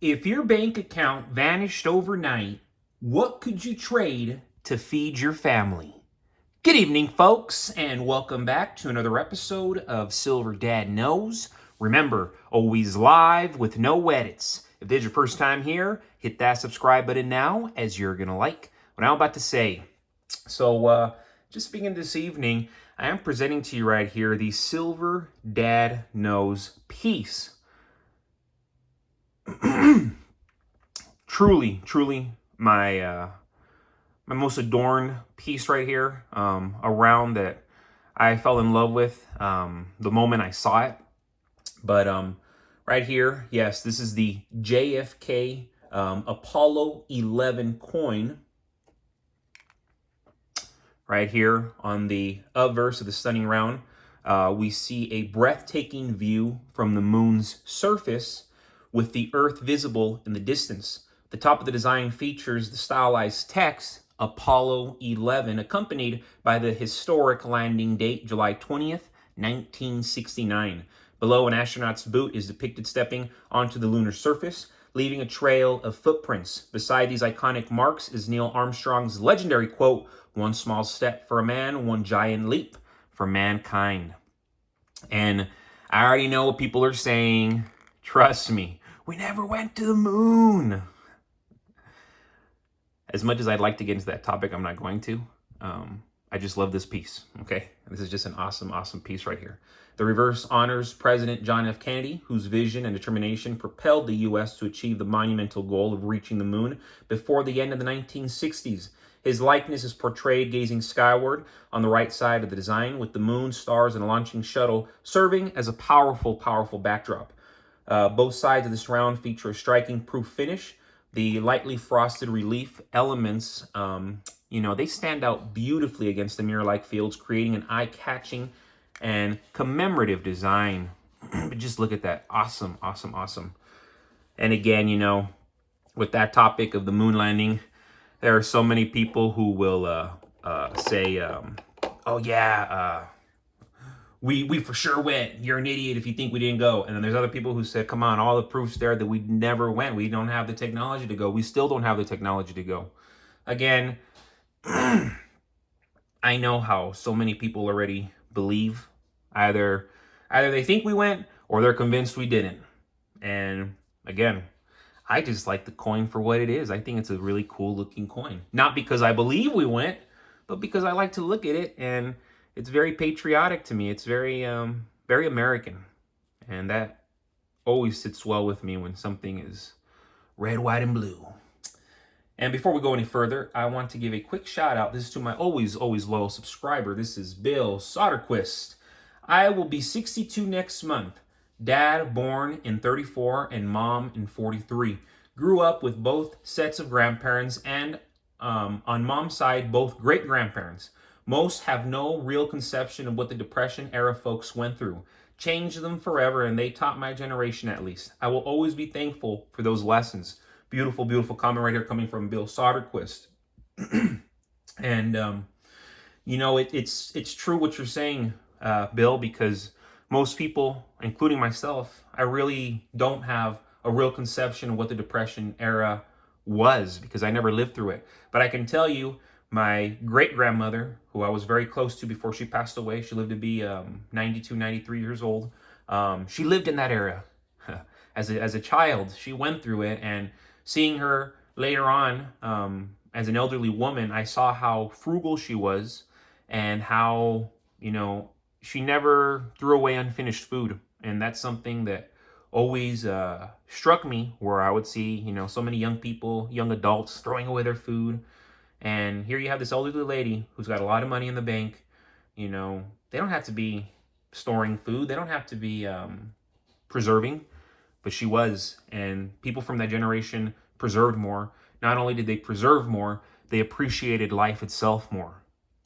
If your bank account vanished overnight, what could you trade to feed your family? Good evening, folks, and welcome back to another episode of Silver Dad Knows. Remember, always live with no edits. If this is your first time here, hit that subscribe button now, as you're going to like what I'm about to say. So, just speaking this evening, I am presenting to you right here the Silver Dad Knows piece. truly my most adorned piece right here, around that I fell in love with the moment I saw it. But right here, yes, this is the JFK Apollo 11 coin. Right here on the obverse of the stunning round, we see a breathtaking view from the moon's surface with the Earth visible in the distance. The top of the design features the stylized text, Apollo 11, accompanied by the historic landing date, July 20th, 1969. Below, an astronaut's boot is depicted stepping onto the lunar surface, leaving a trail of footprints. Beside these iconic marks is Neil Armstrong's legendary quote, "One small step for a man, one giant leap for mankind." And I already know what people are saying. Trust me, we never went to the moon. As much as I'd like to get into that topic, I'm not going to. I just love this piece, okay? This is just an awesome piece right here. The reverse honors President John F. Kennedy, whose vision and determination propelled the U.S. to achieve the monumental goal of reaching the moon before the end of the 1960s. His likeness is portrayed gazing skyward on the right side of the design, with the moon, stars, and a launching shuttle serving as a powerful backdrop. Both sides of this round feature a striking proof finish. The lightly frosted relief elements, they stand out beautifully against the mirror-like fields, creating an eye-catching and commemorative design. But just look at that. Awesome. And again, with that topic of the moon landing, there are so many people who will say, oh yeah, we for sure went. You're an idiot if you think we didn't go. And then there's other people who said, come on, all the proof's there that we never went. We don't have the technology to go. We still don't have the technology to go. Again, I know how so many people already believe. Either they think we went or they're convinced we didn't. And again, I just like the coin for what it is. I think it's a really cool looking coin. Not because I believe we went, but because I like to look at it, and it's very patriotic to me. It's very American. And that always sits well with me when something is red, white, and blue. And before we go any further, I want to give a quick shout out. This is to my always loyal subscriber. This is Bill Soderquist. I will be 62 next month. Dad born in 34 and mom in 43. Grew up with both sets of grandparents and on mom's side, both great-grandparents. Most have no real conception of what the Depression era folks went through. Changed them forever, and they taught my generation at least. I will always be thankful for those lessons. Beautiful comment right here coming from Bill Soderquist. And, it's true what you're saying, Bill, because most people, including myself, I really don't have a real conception of what the Depression era was because I never lived through it. But I can tell you, my great-grandmother, who I was very close to before she passed away, she lived to be 92, 93 years old. She lived in that era. As a child, she went through it, and seeing her later on as an elderly woman, I saw how frugal she was and how, she never threw away unfinished food. And that's something that always struck me, where I would see, so many young people, young adults throwing away their food. And here you have this elderly lady who's got a lot of money in the bank. They don't have to be storing food. They don't have to be preserving. But she was. And people from that generation preserved more. Not only did they preserve more, they appreciated life itself more.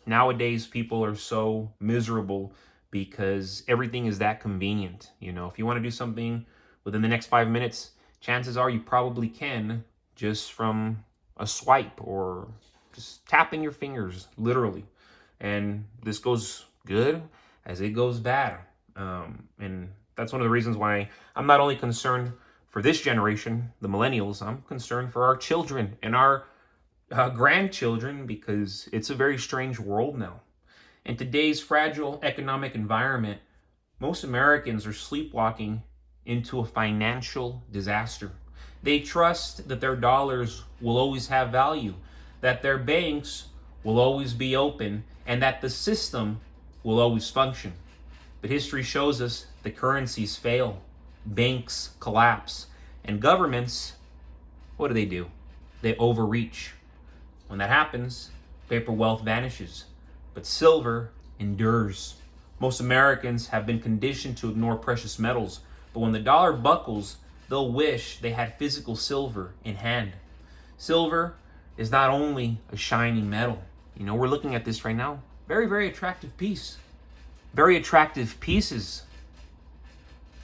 Nowadays, people are so miserable because everything is that convenient. If you want to do something within the next 5 minutes, chances are you probably can just from a swipe or just tapping your fingers, literally. And this goes good as it goes bad. And that's one of the reasons why I'm not only concerned for this generation, the millennials, I'm concerned for our children and our grandchildren, because it's a very strange world now. In today's fragile economic environment, most Americans are sleepwalking into a financial disaster. They trust that their dollars will always have value, that their banks will always be open, and that the system will always function. But history shows us that currencies fail, banks collapse, and governments, what do? They overreach. When that happens, paper wealth vanishes, but silver endures. Most Americans have been conditioned to ignore precious metals, but when the dollar buckles, they'll wish they had physical silver in hand. Silver is not only a shining metal. You know, we're looking at this right now. Very, very attractive piece. Very attractive pieces.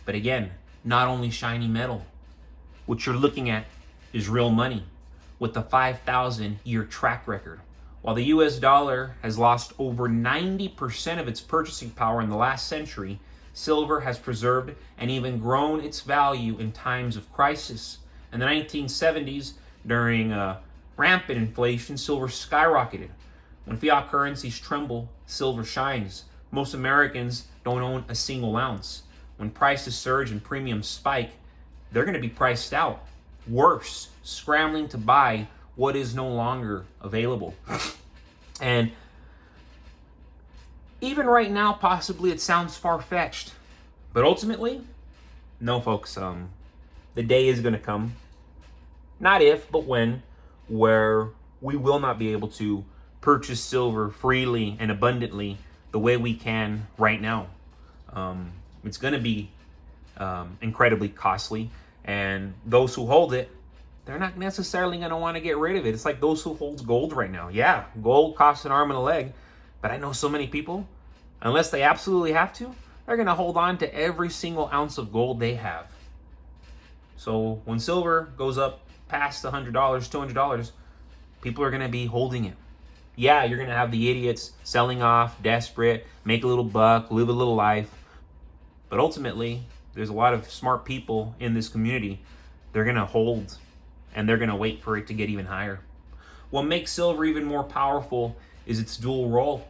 But again, not only shiny metal. What you're looking at is real money with a 5,000-year track record. While the US dollar has lost over 90% of its purchasing power in the last century, silver has preserved and even grown its value in times of crisis. In the 1970s, during rampant inflation, silver skyrocketed. When fiat currencies tremble, silver shines. Most Americans don't own a single ounce. When prices surge and premiums spike, they're going to be priced out. Worse, scrambling to buy what is no longer available. And even right now, possibly it sounds far-fetched, but ultimately, no, folks. The day is going to come, not if, but when, where we will not be able to purchase silver freely and abundantly the way we can right now. It's going to be incredibly costly, and those who hold it, they're not necessarily going to want to get rid of it. It's like those who hold gold right now. Yeah, gold costs an arm and a leg, but I know so many people, unless they absolutely have to, they're going to hold on to every single ounce of gold they have. So when silver goes up past $100, $200, people are going to be holding it. Yeah, you're going to have the idiots selling off, desperate, make a little buck, live a little life. But ultimately, there's a lot of smart people in this community. They're going to hold, and they're going to wait for it to get even higher. What makes silver even more powerful is its dual role.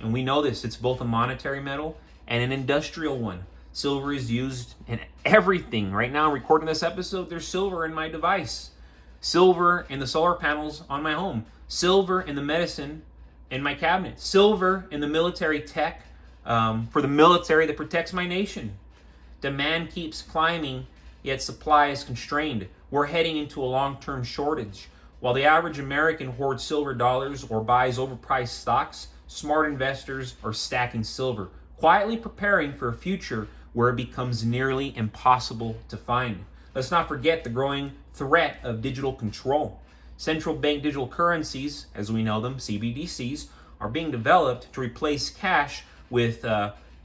And we know this. It's both a monetary metal and an industrial one. Silver is used in everything. Right now, I'm recording this episode, there's silver in my device. Silver in the solar panels on my home. Silver in the medicine in my cabinet. Silver in the military tech for the military that protects my nation. Demand keeps climbing, yet supply is constrained. We're heading into a long-term shortage. While the average American hoards silver dollars or buys overpriced stocks, smart investors are stacking silver, quietly preparing for a future where it becomes nearly impossible to find. Let's not forget the growing threat of digital control. Central bank digital currencies, as we know them, CBDCs, are being developed to replace cash with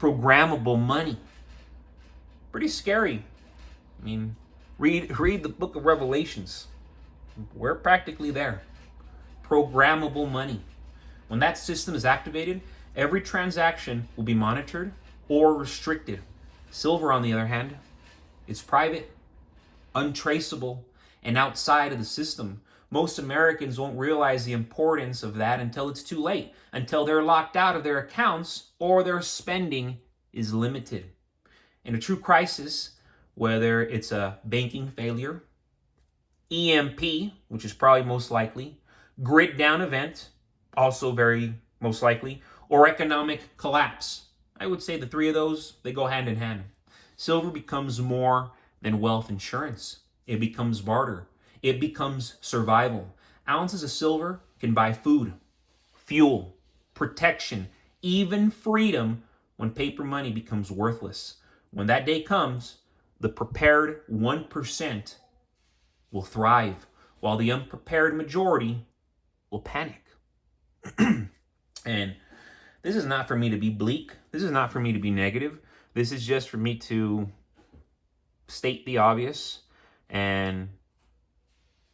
programmable money. Pretty scary. I mean, read the book of Revelations. We're practically there. Programmable money. When that system is activated, every transaction will be monitored or restricted. Silver, on the other hand, is private, untraceable, and outside of the system. Most Americans won't realize the importance of that until it's too late, until they're locked out of their accounts or their spending is limited. In a true crisis, whether it's a banking failure, EMP, which is probably most likely, grid down event, also very most likely, or economic collapse. I would say the three of those, they go hand in hand. Silver becomes more than wealth insurance. It becomes barter. It becomes survival. Ounces of silver can buy food, fuel, protection, even freedom when paper money becomes worthless. When that day comes, the prepared 1% will thrive, while the unprepared majority will panic. And this is not for me to be bleak. This is not for me to be negative. This is just for me to state the obvious. And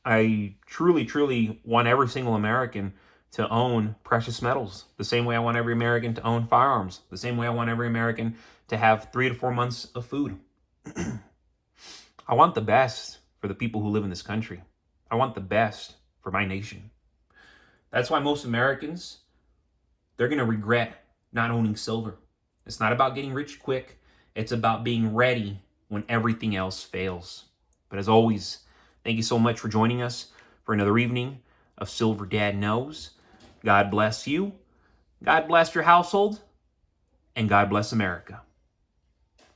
I truly, truly want every single American to own precious metals, the same way I want every American to own firearms, the same way I want every American to have 3 to 4 months of food. I want the best for the people who live in this country. I want the best for my nation. That's why most Americans, they're going to regret not owning silver. It's not about getting rich quick. It's about being ready when everything else fails. But as always, thank you so much for joining us for another evening of Silver Dad Knows. God bless you. God bless your household. And God bless America.